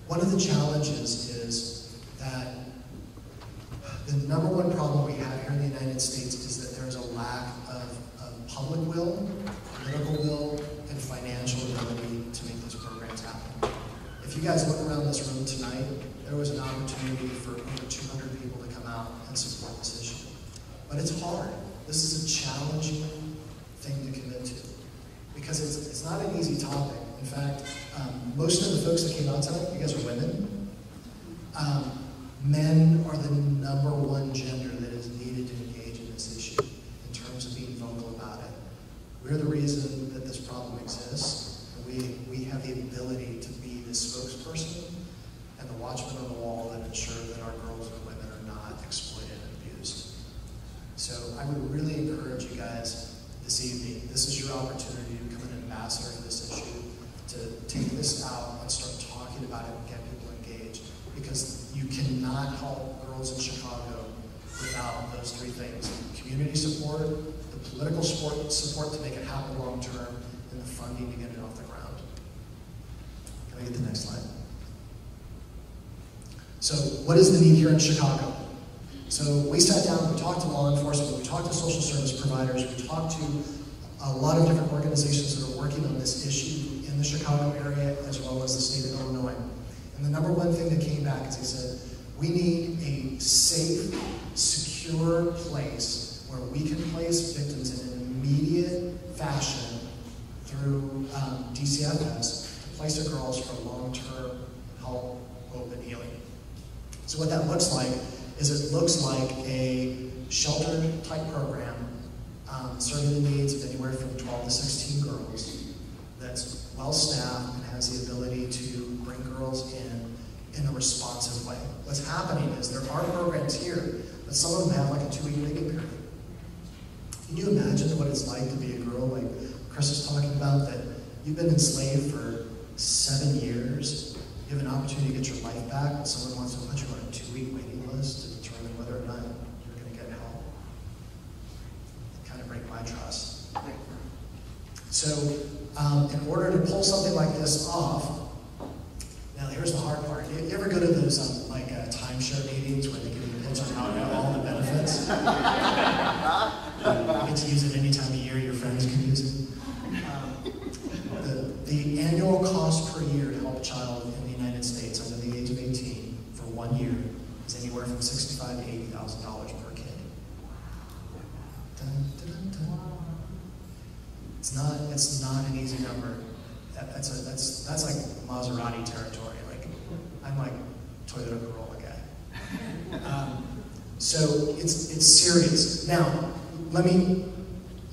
one of the challenges is that the number one problem we have here in the United States is that there's a lack of public will, political will, and financial ability to make those programs happen. If you guys look around this room tonight, there was an opportunity for over 200 people to come out and support this issue. But it's hard. This is a challenging thing to commit to because it's not an easy topic. In fact, most of the folks that came out tonight, you guys are women. Men are the number one gender that is needed to engage in this issue in terms of being vocal about it. We're the reason that this problem exists. We have the ability to be the spokesperson and the watchman on the wall that ensure that our girls and women are not exploited and abused. So I would really encourage you guys this evening, this is your opportunity to become an ambassador for this issue, to take this out and start talking about it and get people engaged. Because you cannot help girls in Chicago without those three things. Community support, the political support to make it happen long term, and the funding to get it off the ground. Can I get the next slide? So what is the need here in Chicago? So we sat down, we talked to law enforcement, we talked to social service providers, we talked to a lot of different organizations that are working on this issue in the Chicago area as well as the state of Illinois. And the number one thing that came back is they said, we need a safe, secure place where we can place victims in an immediate fashion through DCFS to place the girls for long-term help, hope, and healing. So what that looks like is it looks like a shelter-type program serving the needs of anywhere from 12 to 16 girls that's well-staffed and has the ability to bring girls in a responsive way. What's happening is there are programs here, but some of them have like a 2-week waiting period. Can you imagine what it's like to be a girl like Chris is talking about, that you've been enslaved for 7 years, you have an opportunity to get your life back, but someone wants to put you on a 2-week waiting list to determine whether or not you're going to get help? It kind of break my trust. So in order to pull something like this off, now here's the hard part. You ever go to those timeshare meetings where they give you a pitch on how to have all the benefits? You get to use it any time of year, your friends can use it. The annual cost per year to help a child in the United States under the age of 18 for 1 year is anywhere from $65,000 to $80,000 per kid. Dun, dun, dun, dun. It's not an easy number. That's like Maserati territory. Like I'm like Toyota Corolla guy. So it's serious. Now let me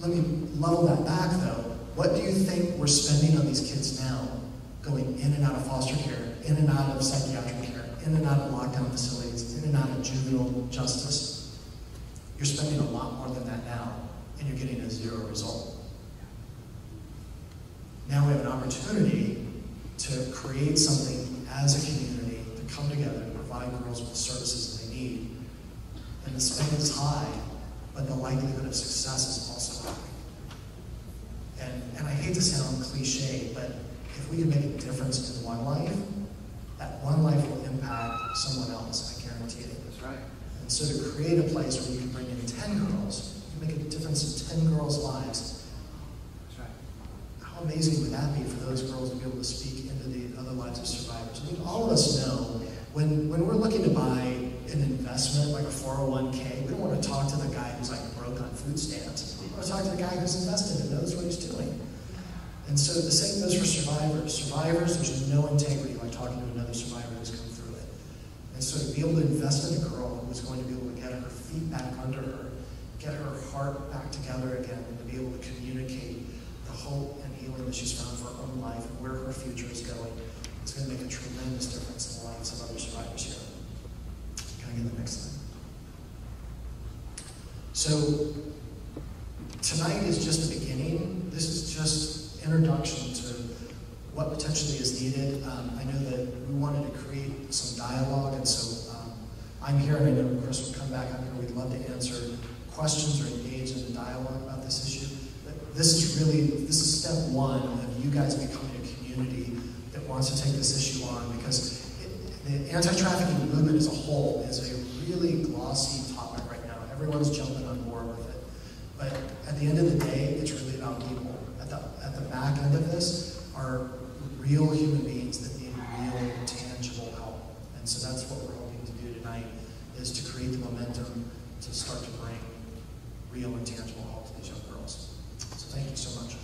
level that back though. What do you think we're spending on these kids now, going in and out of foster care, in and out of psychiatric care, in and out of lockdown facilities, in and out of juvenile justice? You're spending a lot more than that now, and you're getting a zero result. Now we have an opportunity to create something as a community to come together and provide girls with the services that they need. And the spend is high, but the likelihood of success is also high. And I hate to sound cliche, but if we can make a difference in one life, that one life will impact someone else, I guarantee it. That's right. And so to create a place where you can bring in 10 girls, you can make a difference in 10 girls' lives. That's right. How amazing would that be for those girls to be able to speak into the other lives of survivors? I mean, all of us know when we're looking to buy an investment like a 401k, we don't want to talk to the guy who's like broke on food stamps. We want to talk to the guy who's invested and knows what he's doing. And so the same goes for survivors. Survivors, there's no integrity like talking to another survivor who's come through it. And so to be able to invest in a girl who's going to be able to get her feet back under her, get her heart back together again, and to be able to communicate the hope and healing that she's found for her own life and where her future is going, it's going to make a tremendous difference in the lives of other survivors here. Can I get the next slide? So tonight is just the beginning. This is just introduction to what potentially is needed. I know that we wanted to create some dialogue, and so I'm here, and I know Chris will come back up here. We'd love to answer questions or engage in the dialogue about this issue. But this is step one of you guys becoming a community that wants to take this issue on, because The anti-trafficking movement as a whole is a really glossy topic right now. Everyone's jumping on board with it. But at the end of the day, it's really about people. At the back end of this are real human beings that need real, tangible help. And so that's what we're hoping to do tonight, is to create the momentum to start to bring real and tangible help to these young girls. So thank you so much.